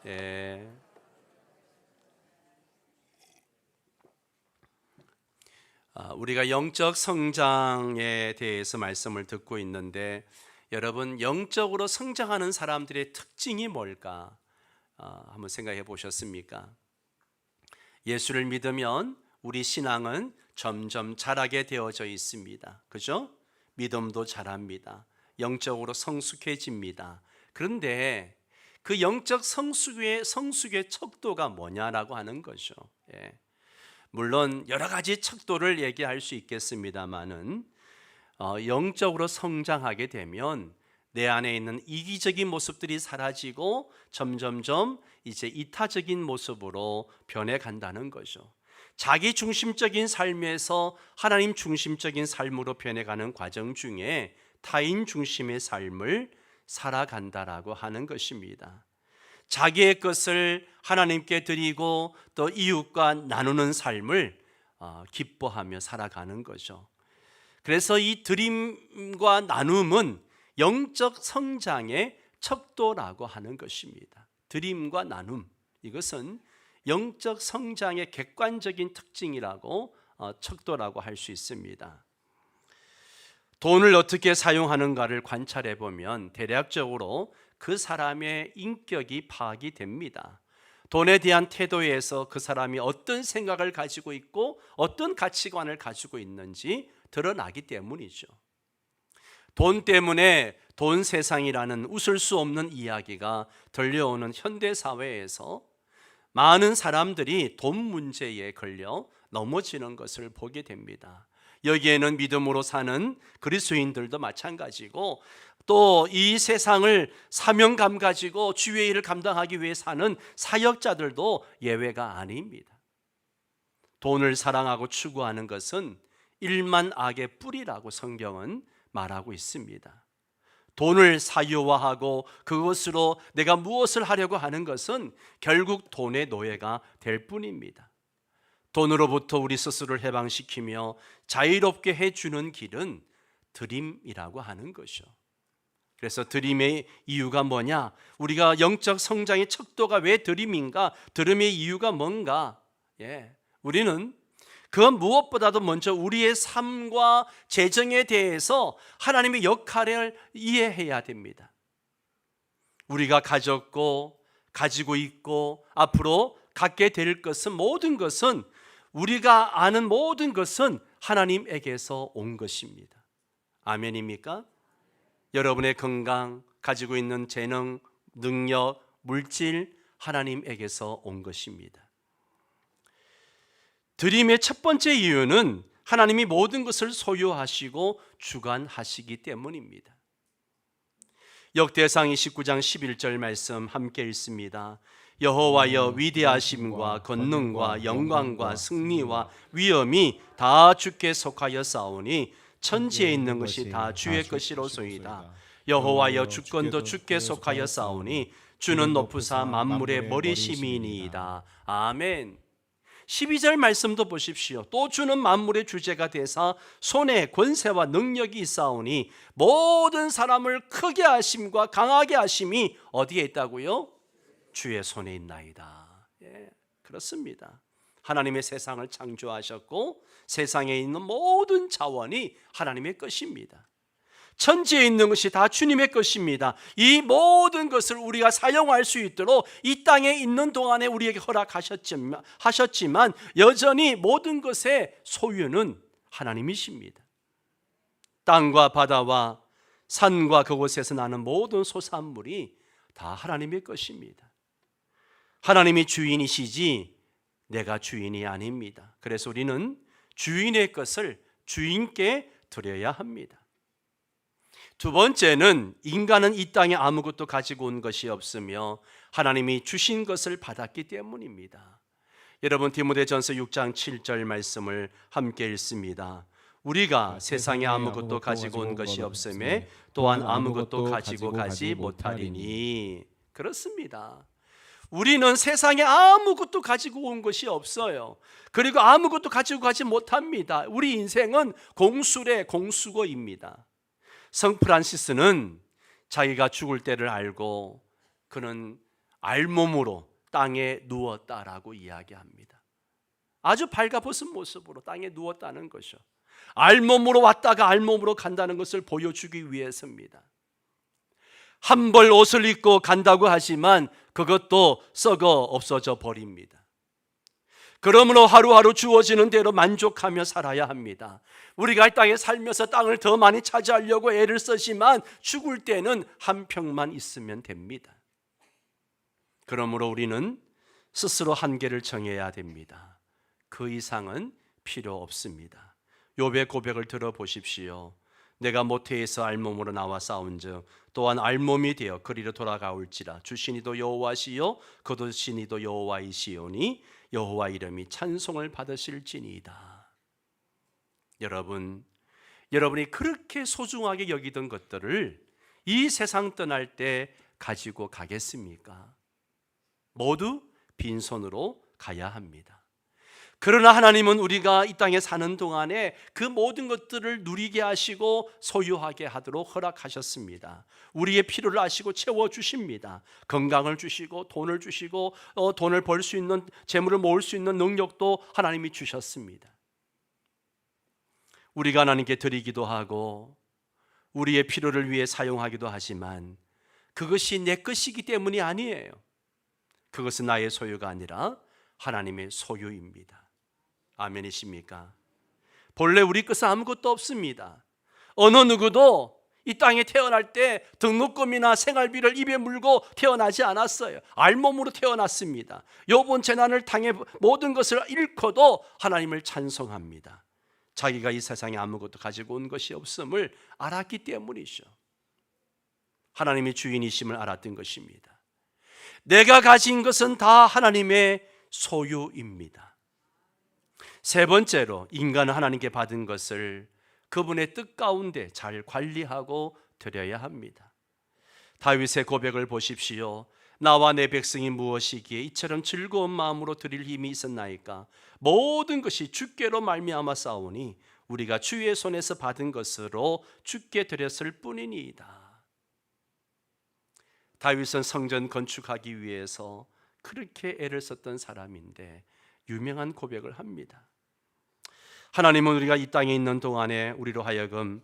예. 우리가 영적 성장에 대해서 말씀을 듣고 있는데, 여러분, 영적으로 성장하는 사람들의 특징이 뭘까? 한번 생각해 보셨습니까? 예수를 믿으면 우리 신앙은 점점 자라게 되어져 있습니다. 그죠? 믿음도 자랍니다. 영적으로 성숙해집니다. 그런데 그 영적 성숙의 척도가 뭐냐라고 하는 거죠. 예. 물론 여러 가지 척도를 얘기할 수 있겠습니다만은 영적으로 성장하게 되면 내 안에 있는 이기적인 모습들이 사라지고 점점점 이제 이타적인 모습으로 변해간다는 거죠. 자기 중심적인 삶에서 하나님 중심적인 삶으로 변해가는 과정 중에 타인 중심의 삶을 살아간다라고 하는 것입니다. 자기의 것을 하나님께 드리고 또 이웃과 나누는 삶을 기뻐하며 살아가는 거죠. 그래서 이 드림과 나눔은 영적 성장의 척도라고 하는 것입니다. 드림과 나눔, 이것은 영적 성장의 객관적인 특징이라고 척도라고 할 수 있습니다. 돈을 어떻게 사용하는가를 관찰해 보면 대략적으로 그 사람의 인격이 파악이 됩니다. 돈에 대한 태도에서 그 사람이 어떤 생각을 가지고 있고 어떤 가치관을 가지고 있는지 드러나기 때문이죠. 돈 때문에 돈 세상이라는 웃을 수 없는 이야기가 들려오는 현대 사회에서 많은 사람들이 돈 문제에 걸려 넘어지는 것을 보게 됩니다. 여기에는 믿음으로 사는 그리스도인들도 마찬가지고 또 이 세상을 사명감 가지고 주의 일을 감당하기 위해 사는 사역자들도 예외가 아닙니다. 돈을 사랑하고 추구하는 것은 일만 악의 뿌리라고 성경은 말하고 있습니다. 돈을 사유화하고 그것으로 내가 무엇을 하려고 하는 것은 결국 돈의 노예가 될 뿐입니다. 돈으로부터 우리 스스로를 해방시키며 자유롭게 해주는 길은 드림이라고 하는 것이죠. 그래서 드림의 이유가 뭐냐? 우리가 영적 성장의 척도가 왜 드림인가? 드림의 이유가 뭔가? 우리는 그 무엇보다도 먼저 우리의 삶과 재정에 대해서 하나님의 역할을 이해해야 됩니다. 우리가 가졌고 가지고 있고 앞으로 갖게 될 것은 모든 것은 우리가 아는 모든 것은 하나님에게서 온 것입니다. 아멘입니까? 여러분의 건강, 가지고 있는 재능, 능력, 물질 하나님에게서 온 것입니다. 드림의 첫 번째 이유는 하나님이 모든 것을 소유하시고 주관하시기 때문입니다. 역대상 29장 11절 말씀 함께 읽습니다. 여호와여 위대하심과 권능과 영광과 승리와 위엄이 다 주께 속하여 싸우니 천지에 있는 것이 다 주의 것이로소이다. 여호와여 주권도 주께 속하여 싸우니 주는 높으사 만물의 머리심이니이다. 아멘. 12절 말씀도 보십시오. 또 주는 만물의 주제가 되사 손에 권세와 능력이 있사오니 모든 사람을 크게 하심과 강하게 하심이 어디에 있다고요? 주의 손에 있나이다. 그렇습니다. 하나님의 세상을 창조하셨고 세상에 있는 모든 자원이 하나님의 것입니다. 천지에 있는 것이 다 주님의 것입니다. 이 모든 것을 우리가 사용할 수 있도록 이 땅에 있는 동안에 우리에게 허락하셨지만 여전히 모든 것의 소유는 하나님이십니다. 땅과 바다와 산과 그곳에서 나는 모든 소산물이 다 하나님의 것입니다. 하나님이 주인이시지 내가 주인이 아닙니다. 그래서 우리는 주인의 것을 주인께 드려야 합니다. 두 번째는 인간은 이 땅에 아무것도 가지고 온 것이 없으며 하나님이 주신 것을 받았기 때문입니다. 여러분 디모데전서 6장 7절 말씀을 함께 읽습니다. 우리가 세상에 아무것도 가지고 온 것이 없음에 또한 아무것도 가지고 가지 못하리니. 그렇습니다. 우리는 세상에 아무것도 가지고 온 것이 없어요. 그리고 아무것도 가지고 가지 못합니다. 우리 인생은 공수래 공수거입니다. 성 프란시스는 자기가 죽을 때를 알고 그는 알몸으로 땅에 누웠다라고 이야기합니다. 아주 발가벗은 모습으로 땅에 누웠다는 것이요, 알몸으로 왔다가 알몸으로 간다는 것을 보여주기 위해서입니다. 한 벌 옷을 입고 간다고 하지만 그것도 썩어 없어져 버립니다. 그러므로 하루하루 주어지는 대로 만족하며 살아야 합니다. 우리가 이 땅에 살면서 땅을 더 많이 차지하려고 애를 쓰지만 죽을 때는 한 평만 있으면 됩니다. 그러므로 우리는 스스로 한계를 정해야 됩니다. 그 이상은 필요 없습니다. 욥의 고백을 들어보십시오. 내가 모태에서 알몸으로 나와 싸운즉 또한 알몸이 되어 그리로 돌아가올지라. 주신이도 여호와시요 거두신이도 여호와이시오니 여호와 이름이 찬송을 받으실지니이다. 여러분이 그렇게 소중하게 여기던 것들을 이 세상 떠날 때 가지고 가겠습니까? 모두 빈손으로 가야 합니다. 그러나 하나님은 우리가 이 땅에 사는 동안에 그 모든 것들을 누리게 하시고 소유하게 하도록 허락하셨습니다. 우리의 필요를 아시고 채워주십니다. 건강을 주시고 돈을 주시고 돈을 벌 수 있는, 재물을 모을 수 있는 능력도 하나님이 주셨습니다. 우리가 하나님께 드리기도 하고 우리의 필요를 위해 사용하기도 하지만 그것이 내 것이기 때문이 아니에요. 그것은 나의 소유가 아니라 하나님의 소유입니다. 아멘이십니까? 본래 우리 것은 아무것도 없습니다. 어느 누구도 이 땅에 태어날 때 등록금이나 생활비를 입에 물고 태어나지 않았어요. 알몸으로 태어났습니다. 욥은 재난을 당해 모든 것을 잃고도 하나님을 찬송합니다. 자기가 이 세상에 아무것도 가지고 온 것이 없음을 알았기 때문이죠. 하나님이 주인이심을 알았던 것입니다. 내가 가진 것은 다 하나님의 소유입니다. 세 번째로, 인간은 하나님께 받은 것을 그분의 뜻 가운데 잘 관리하고 드려야 합니다. 다윗의 고백을 보십시오. 나와 내 백성이 무엇이기에 이처럼 즐거운 마음으로 드릴 힘이 있었나이까? 모든 것이 주께로 말미암아 싸우니 우리가 주의 손에서 받은 것으로 주께 드렸을 뿐이니이다. 다윗은 성전 건축하기 위해서 그렇게 애를 썼던 사람인데 유명한 고백을 합니다. 하나님은 우리가 이 땅에 있는 동안에 우리로 하여금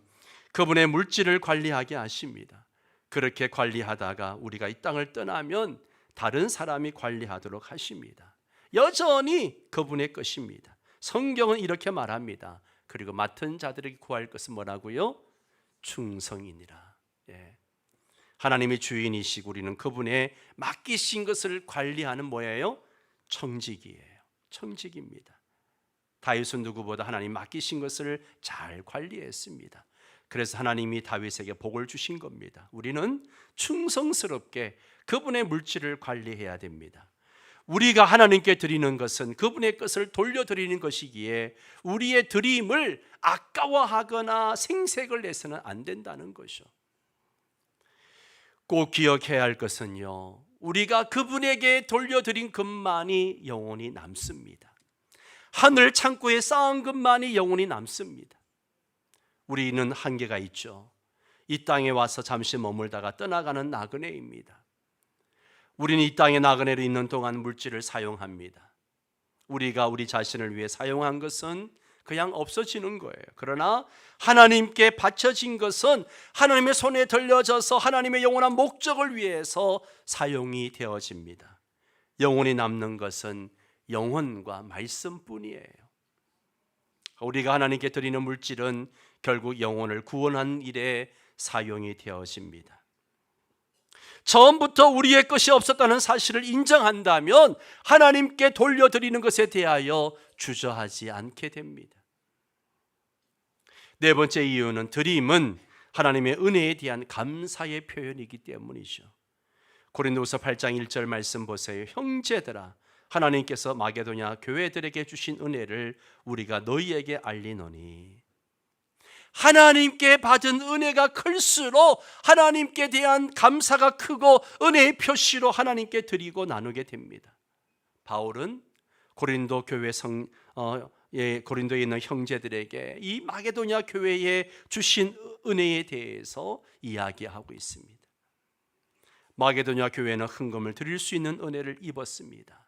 그분의 물질을 관리하게 하십니다. 그렇게 관리하다가 우리가 이 땅을 떠나면 다른 사람이 관리하도록 하십니다. 여전히 그분의 것입니다. 성경은 이렇게 말합니다. 그리고 맡은 자들에게 구할 것은 뭐라고요? 충성이니라. 하나님이 주인이시고 우리는 그분의 맡기신 것을 관리하는 뭐예요? 청직이에요. 청직입니다. 다윗은 누구보다 하나님 맡기신 것을 잘 관리했습니다. 그래서 하나님이 다윗에게 복을 주신 겁니다. 우리는 충성스럽게 그분의 물질을 관리해야 됩니다. 우리가 하나님께 드리는 것은 그분의 것을 돌려드리는 것이기에 우리의 드림을 아까워하거나 생색을 내서는 안 된다는 것이죠. 꼭 기억해야 할 것은요, 우리가 그분에게 돌려드린 것만이 영원히 남습니다. 하늘 창고에 쌓은 것만이 영원히 남습니다. 우리는 한계가 있죠. 이 땅에 와서 잠시 머물다가 떠나가는 나그네입니다. 우리는 이 땅에 나그네로 있는 동안 물질을 사용합니다. 우리가 우리 자신을 위해 사용한 것은 그냥 없어지는 거예요. 그러나 하나님께 바쳐진 것은 하나님의 손에 들려져서 하나님의 영원한 목적을 위해서 사용이 되어집니다. 영원히 남는 것은 영혼과 말씀뿐이에요. 우리가 하나님께 드리는 물질은 결국 영혼을 구원한 일에 사용이 되어집니다. 처음부터 우리의 것이 없었다는 사실을 인정한다면 하나님께 돌려드리는 것에 대하여 주저하지 않게 됩니다. 네 번째 이유는, 드림은 하나님의 은혜에 대한 감사의 표현이기 때문이죠. 고린도후서 8장 1절 말씀 보세요. 형제들아, 하나님께서 마게도냐 교회들에게 주신 은혜를 우리가 너희에게 알리노니. 하나님께 받은 은혜가 클수록 하나님께 대한 감사가 크고 은혜의 표시로 하나님께 드리고 나누게 됩니다. 바울은 고린도 교회 고린도에 있는 형제들에게 이 마게도냐 교회에 주신 은혜에 대해서 이야기하고 있습니다. 마게도냐 교회는 헌금을 드릴 수 있는 은혜를 입었습니다.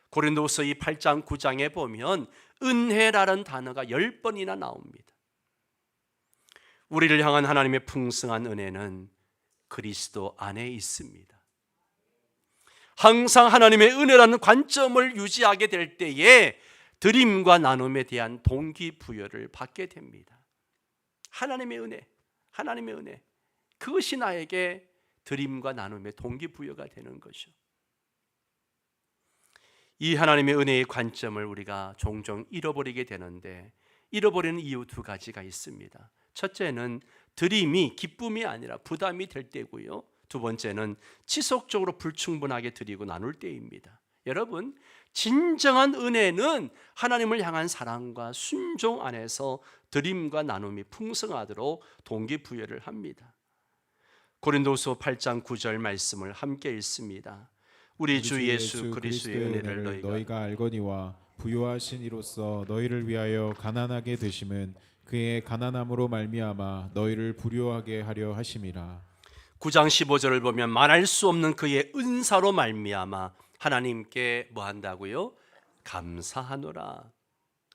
고린도후서 이 8장 9장에 보면 은혜라는 단어가 10번이나 나옵니다. 우리를 향한 하나님의 풍성한 은혜는 그리스도 안에 있습니다. 항상 하나님의 은혜라는 관점을 유지하게 될 때에 드림과 나눔에 대한 동기부여를 받게 됩니다. 하나님의 은혜, 하나님의 은혜, 그것이 나에게 드림과 나눔의 동기부여가 되는 것이죠. 이 하나님의 은혜의 관점을 우리가 종종 잃어버리게 되는데, 잃어버리는 이유 두 가지가 있습니다. 첫째는 드림이 기쁨이 아니라 부담이 될 때고요, 두 번째는 지속적으로 불충분하게 드리고 나눌 때입니다. 여러분, 진정한 은혜는 하나님을 향한 사랑과 순종 안에서 드림과 나눔이 풍성하도록 동기부여를 합니다. 고린도후서 8장 9절 말씀을 함께 읽습니다. 우리 주 예수 그리스도의 은혜를 너희가 알거니와 부요하신 이로써 너희를 위하여 가난하게 되심은 그의 가난함으로 말미암아 너희를 부요하게 하려 하심이라. 9장 15절을 보면 말할 수 없는 그의 은사로 말미암아 하나님께 뭐 한다고요? 감사하노라.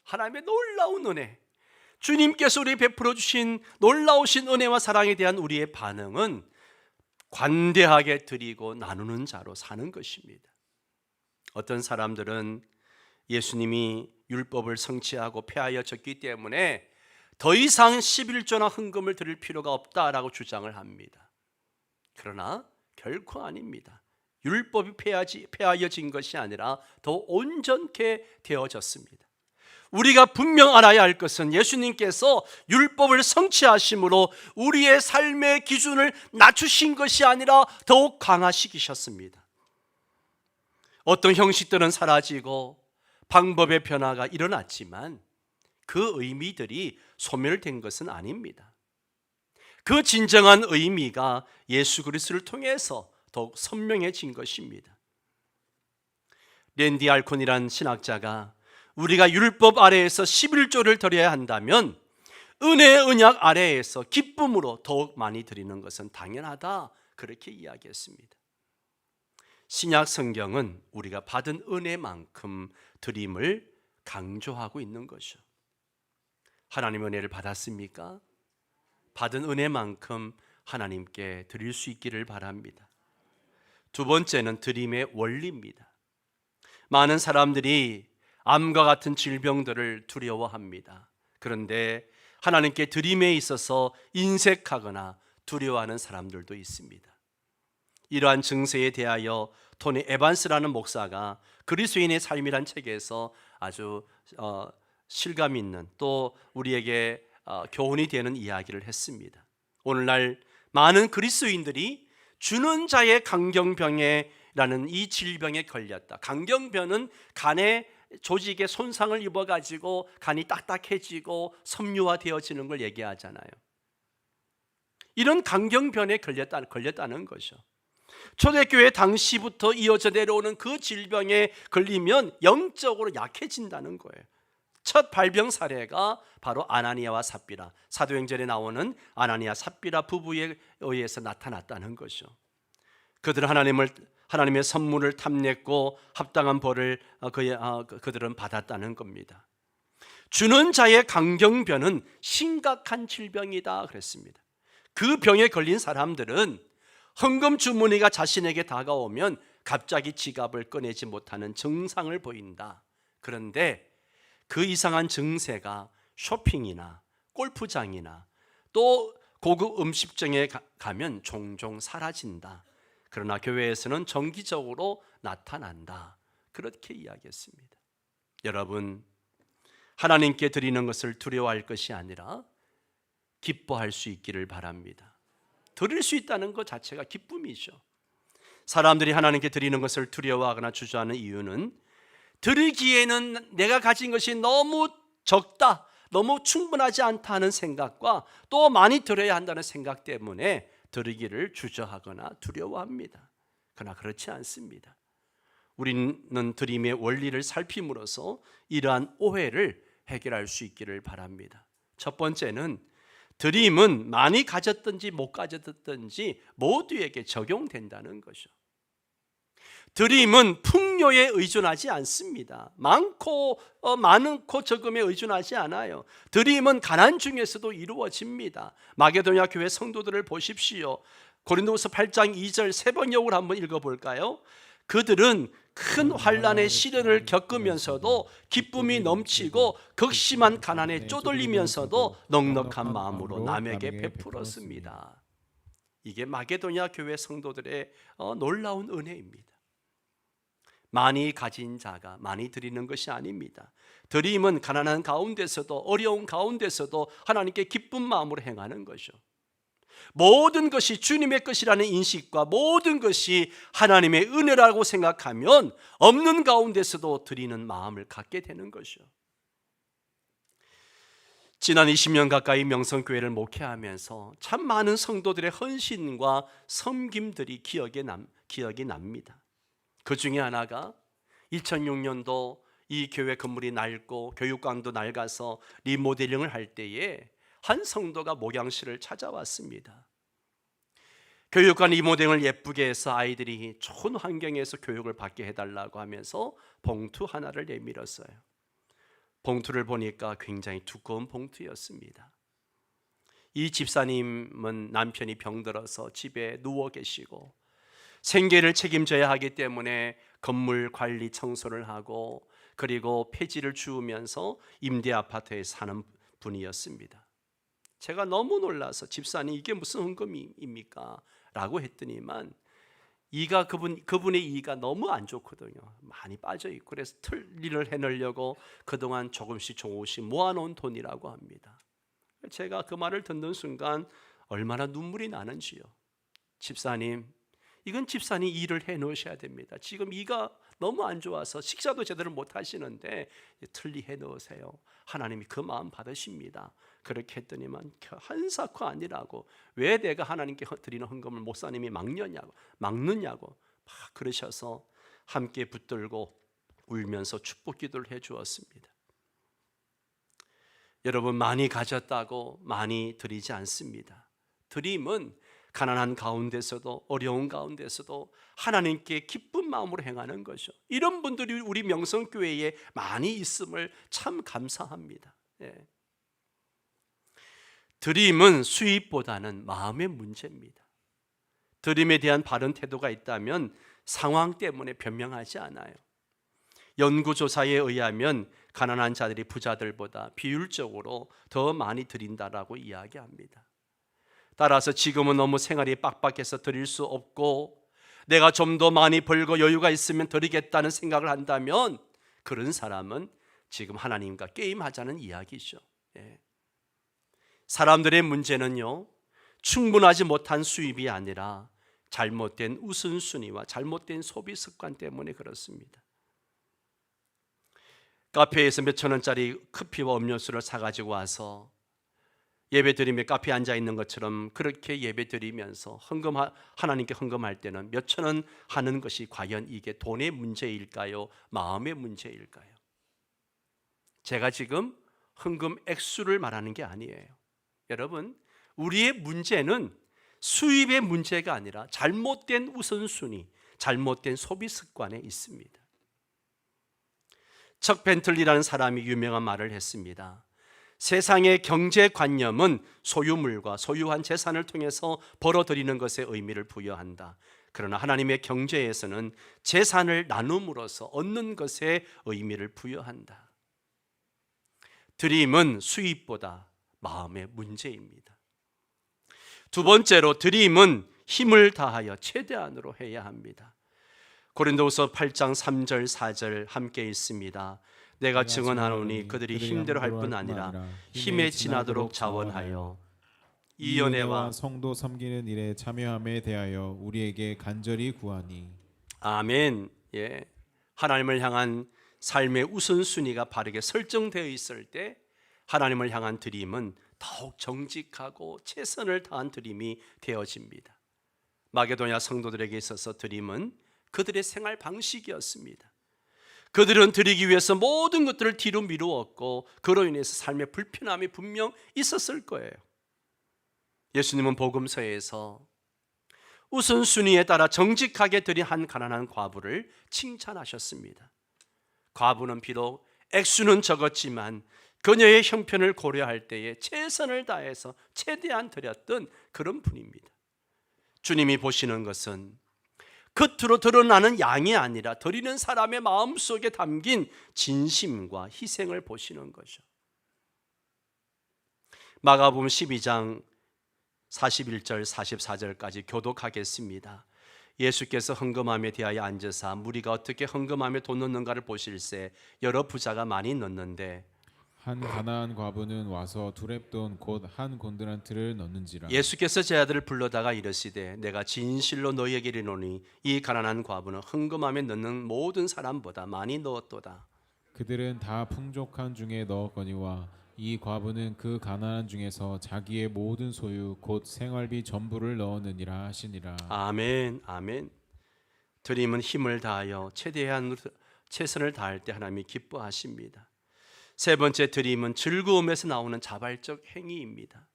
하나님의 놀라운 은혜, 주님께서 우리 베풀어 주신 놀라우신 은혜와 사랑에 대한 우리의 반응은 관대하게 드리고 나누는 자로 사는 것입니다. 어떤 사람들은 예수님이 율법을 성취하고 폐하여졌기 때문에 더 이상 11조나 헌금을 드릴 필요가 없다라고 주장을 합니다. 그러나 결코 아닙니다. 율법이 폐하여진 것이 아니라 더 온전케 되어졌습니다. 우리가 분명 알아야 할 것은 예수님께서 율법을 성취하심으로 우리의 삶의 기준을 낮추신 것이 아니라 더욱 강화시키셨습니다. 어떤 형식들은 사라지고 방법의 변화가 일어났지만 그 의미들이 소멸된 것은 아닙니다. 그 진정한 의미가 예수 그리스도를 통해서 더욱 선명해진 것입니다. 랜디 알콘이라는 신학자가 우리가 율법 아래에서 11조를 드려야 한다면 은혜의 언약 아래에서 기쁨으로 더욱 많이 드리는 것은 당연하다, 그렇게 이야기했습니다. 신약 성경은 우리가 받은 은혜만큼 드림을 강조하고 있는 것이죠. 하나님의 은혜를 받았습니까? 받은 은혜만큼 하나님께 드릴 수 있기를 바랍니다. 두 번째는 드림의 원리입니다. 많은 사람들이 암과 같은 질병들을 두려워합니다. 그런데 하나님께 드림에 있어서 인색하거나 두려워하는 사람들도 있습니다. 이러한 증세에 대하여 토니 에반스라는 목사가 그리스도인의 삶이란 책에서 아주 실감 있는, 또 우리에게 교훈이 되는 이야기를 했습니다. 오늘날 많은 그리스도인들이 주는 자의 강경병이라는 이 질병에 걸렸다. 강경병은 간의 조직에 손상을 입어가지고 간이 딱딱해지고 섬유화되어지는 걸 얘기하잖아요. 이런 강경병에 걸렸다는 거죠. 초대교회 당시부터 이어져 내려오는 그 질병에 걸리면 영적으로 약해진다는 거예요. 첫 발병 사례가 바로 아나니아와 삽비라, 사도행전에 나오는 아나니아 삽비라 부부에 의해서 나타났다는 거죠. 그들은 하나님의 선물을 탐냈고 합당한 벌을 그들은 받았다는 겁니다. 주는 자의 강경병은 심각한 질병이다 그랬습니다. 그 병에 걸린 사람들은 헌금 주머니가 자신에게 다가오면 갑자기 지갑을 꺼내지 못하는 증상을 보인다. 그런데 그 이상한 증세가 쇼핑이나 골프장이나 또 고급 음식점에 가면 종종 사라진다. 그러나 교회에서는 정기적으로 나타난다. 그렇게 이야기했습니다. 여러분, 하나님께 드리는 것을 두려워할 것이 아니라 기뻐할 수 있기를 바랍니다. 드릴 수 있다는 것 자체가 기쁨이죠. 사람들이 하나님께 드리는 것을 두려워하거나 주저하는 이유는 드리기에는 내가 가진 것이 너무 적다, 너무 충분하지 않다 하는 생각과 또 많이 드려야 한다는 생각 때문에 드리기를 주저하거나 두려워합니다. 그러나 그렇지 않습니다. 우리는 드림의 원리를 살핌으로써 이러한 오해를 해결할 수 있기를 바랍니다. 첫 번째는 드림은 많이 가졌든지 못 가졌든지 모두에게 적용된다는 것이죠. 드림은 풍요에 의존하지 않습니다. 많고 적음에 의존하지 않아요. 드림은 가난 중에서도 이루어집니다. 마게도냐 교회 성도들을 보십시오. 고린도후서 8장 2절 세 번역을 한번 읽어볼까요? 그들은 큰 환난의 시련을 겪으면서도 기쁨이 넘치고 극심한 가난에 쪼들리면서도 넉넉한 마음으로 남에게 베풀었습니다. 이게 마게도냐 교회 성도들의 놀라운 은혜입니다. 많이 가진 자가 많이 드리는 것이 아닙니다. 드림은 가난한 가운데서도 어려운 가운데서도 하나님께 기쁜 마음으로 행하는 것이죠. 모든 것이 주님의 것이라는 인식과 모든 것이 하나님의 은혜라고 생각하면 없는 가운데서도 드리는 마음을 갖게 되는 것이죠. 지난 20년 가까이 명성교회를 목회하면서 참 많은 성도들의 헌신과 섬김들이 기억이 납니다. 그 중에 하나가 2006년도 이 교회 건물이 낡고 교육관도 낡아서 리모델링을 할 때에 한 성도가 목양실을 찾아왔습니다. 교육관 리모델링을 예쁘게 해서 아이들이 좋은 환경에서 교육을 받게 해달라고 하면서 봉투 하나를 내밀었어요. 봉투를 보니까 굉장히 두꺼운 봉투였습니다. 이 집사님은 남편이 병들어서 집에 누워 계시고 생계를 책임져야 하기 때문에 건물 관리 청소를 하고 그리고 폐지를 주우면서 임대 아파트에 사는 분이었습니다. 제가 너무 놀라서 집사님 이게 무슨 헌금입니까? 라고 했더니만 그분의 이가 너무 안 좋거든요. 많이 빠져 있고 그래서 틀리를 해내려고 그동안 조금씩 모아놓은 돈이라고 합니다. 제가 그 말을 듣는 순간 얼마나 눈물이 나는지요. 집사님, 이건 집사님 일을 해놓으셔야 됩니다. 지금 이가 너무 안 좋아서 식사도 제대로 못 하시는데 틀리 해놓으세요. 하나님이 그 마음 받으십니다. 그렇게 했더니만 한사코 아니라고, 왜 내가 하나님께 드리는 헌금을 목사님이 막느냐고 막 그러셔서 함께 붙들고 울면서 축복 기도를 해 주었습니다. 여러분, 많이 가졌다고 많이 드리지 않습니다. 드림은 가난한 가운데서도 어려운 가운데서도 하나님께 기쁜 마음으로 행하는 것이죠. 이런 분들이 우리 명성교회에 많이 있음을 참 감사합니다. 드림은 수입보다는 마음의 문제입니다. 드림에 대한 바른 태도가 있다면 상황 때문에 변명하지 않아요. 연구조사에 의하면 가난한 자들이 부자들보다 비율적으로 더 많이 드린다라고 이야기합니다. 따라서 지금은 너무 생활이 빡빡해서 드릴 수 없고 내가 좀 더 많이 벌고 여유가 있으면 드리겠다는 생각을 한다면 그런 사람은 지금 하나님과 게임하자는 이야기죠. 사람들의 문제는요, 충분하지 못한 수입이 아니라 잘못된 우선순위와 잘못된 소비 습관 때문에 그렇습니다. 카페에서 몇천 원짜리 커피와 음료수를 사가지고 와서 예배드리며 카페에 앉아 있는 것처럼 그렇게 예배드리면서 하나님께 헌금할 때는 몇천 원 하는 것이 과연 이게 돈의 문제일까요? 마음의 문제일까요? 제가 지금 헌금 액수를 말하는 게 아니에요. 여러분, 우리의 문제는 수입의 문제가 아니라 잘못된 우선순위, 잘못된 소비 습관에 있습니다. 척 벤틀리라는 사람이 유명한 말을 했습니다. 세상의 경제관념은 소유물과 소유한 재산을 통해서 벌어들이는 것에 의미를 부여한다. 그러나 하나님의 경제에서는 재산을 나눔으로써 얻는 것에 의미를 부여한다. 드림은 수입보다 마음의 문제입니다. 두 번째로, 드림은 힘을 다하여 최대한으로 해야 합니다. 고린도후서 8장 3절 4절 함께 있습니다. 내가 증언하노니 그들이 힘대로 할 뿐 아니라 힘에 지나도록 자원하여 이 연애와 성도 섬기는 일에 참여함에 대하여 우리에게 간절히 구하니. 아멘. 하나님을 향한 삶의 우선순위가 바르게 설정되어 있을 때 하나님을 향한 드림은 더욱 정직하고 최선을 다한 드림이 되어집니다. 마게도냐 성도들에게 있어서 드림은 그들의 생활 방식이었습니다. 그들은 드리기 위해서 모든 것들을 뒤로 미루었고 그로 인해서 삶의 불편함이 분명 있었을 거예요. 예수님은 복음서에서 우선순위에 따라 정직하게 드린 한 가난한 과부를 칭찬하셨습니다. 과부는 비록 액수는 적었지만 그녀의 형편을 고려할 때에 최선을 다해서 최대한 드렸던 그런 분입니다. 주님이 보시는 것은 겉으로 드러나는 양이 아니라 드리는 사람의 마음속에 담긴 진심과 희생을 보시는 거죠. 마가복음 12장 41절 44절까지 교독하겠습니다. 예수께서 헌금함에 대하여 앉으사 무리가 어떻게 헌금함에 돈 넣는가를 보실새 여러 부자가 많이 넣는데 한 가나안 과부는 와서 두렙돈 곧 한 곤드란트를 넣는지라. 예수께서 제 아들을 불러다가 이르시되 내가 진실로 너희에게 이르노니 이 가난한 과부는 헌금함에 넣는 모든 사람보다 많이 넣었도다. 그들은 다 풍족한 중에 넣었거니와 이 과부는 그 가난한 중에서 자기의 모든 소유 곧 생활비 전부를 넣었느니라 하시니라. 아멘, 아멘. 드림은 힘을 다하여 최선을 다할 때 하나님이 기뻐하십니다. 세 번째 드림은 즐거움에서 나오는 자발적 행위입니다.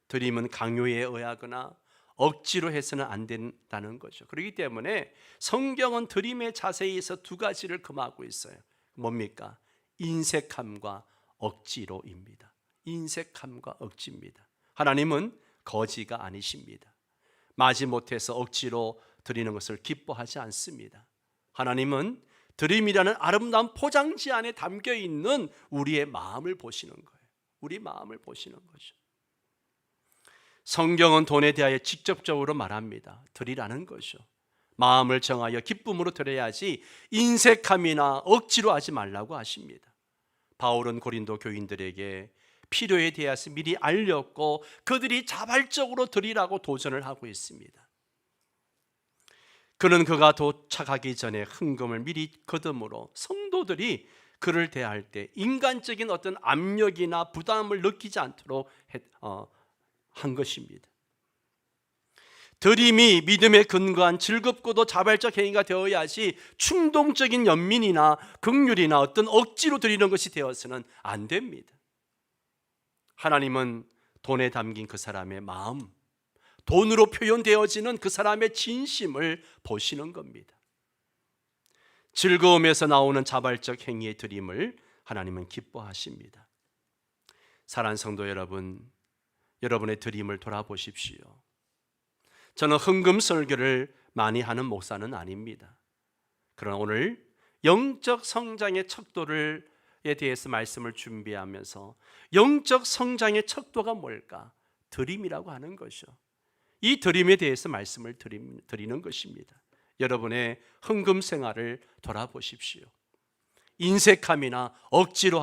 드림은 강요에 의하거나 억지로 해서는 안 된다는 거죠. 그렇기 때문에 성경은 드림의 자세에서 두 가지를 금하고 있어요. 뭡니까? 인색함과 억지로입니다. 인색함과 억지입니다. 하나님은 거지가 아니십니다. 마지못해서 억지로 드리는 것을 기뻐하지 않습니다. 하나님은 드림이라는 아름다운 포장지 안에 담겨 있는 우리의 마음을 보시는 거예요. 우리 마음을 보시는 거죠. 성경은 돈에 대하여 직접적으로 말합니다. 드리라는 거죠. 마음을 정하여 기쁨으로 드려야지 인색함이나 억지로 하지 말라고 하십니다. 바울은 고린도 교인들에게 필요에 대해서 미리 알렸고 그들이 자발적으로 드리라고 도전을 하고 있습니다. 그는 그가 도착하기 전에 헌금을 미리 거둠으로 성도들이 그를 대할 때 인간적인 어떤 압력이나 부담을 느끼지 않도록 한 것입니다. 드림이 믿음에 근거한 즐겁고도 자발적 행위가 되어야지 충동적인 연민이나 긍휼이나 어떤 억지로 드리는 것이 되어서는 안 됩니다. 하나님은 돈에 담긴 그 사람의 마음, 돈으로 표현되어지는 그 사람의 진심을 보시는 겁니다. 즐거움에서 나오는 자발적 행위의 드림을 하나님은 기뻐하십니다. 사랑하는 성도 여러분, 여러분의 드림을 돌아보십시오. 저는 헌금 설교를 많이 하는 목사는 아닙니다. 그러나 오늘 영적 성장의 척도에 대해서 말씀을 준비하면서 영적 성장의 척도가 뭘까? 드림이라고 하는 것이죠. 이 드림에 대해서 말씀을 드리는 것입니다. 여러분의 헌금 생활을 돌아보십시오. 인색함이나 억지로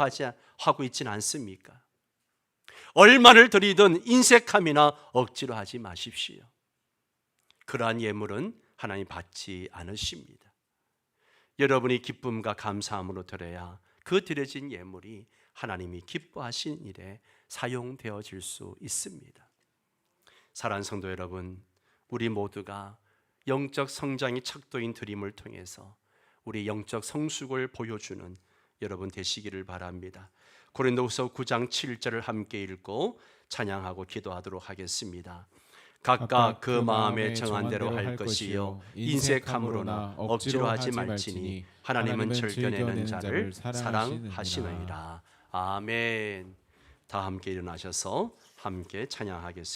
하고 있지는 않습니까? 얼마를 드리든 인색함이나 억지로 하지 마십시오. 그러한 예물은 하나님 받지 않으십니다. 여러분이 기쁨과 감사함으로 드려야 그 드려진 예물이 하나님이 기뻐하신 일에 사용되어질 수 있습니다. 사랑하는 성도 여러분, 우리 모두가 영적 성장의 척도인 드림을 통해서 우리 영적 성숙을 보여주는 여러분 되시기를 바랍니다. 고린도후서 9장 7절을 함께 읽고 찬양하고 기도하도록 하겠습니다. 각각 그 마음에 정한 대로 할 것이요 인색함으로나 억지로 하지 말지니 하나님은 즐겨내는 자를 사랑하시느니라. 아멘. 다 함께 일어나셔서 함께 찬양하겠습니다.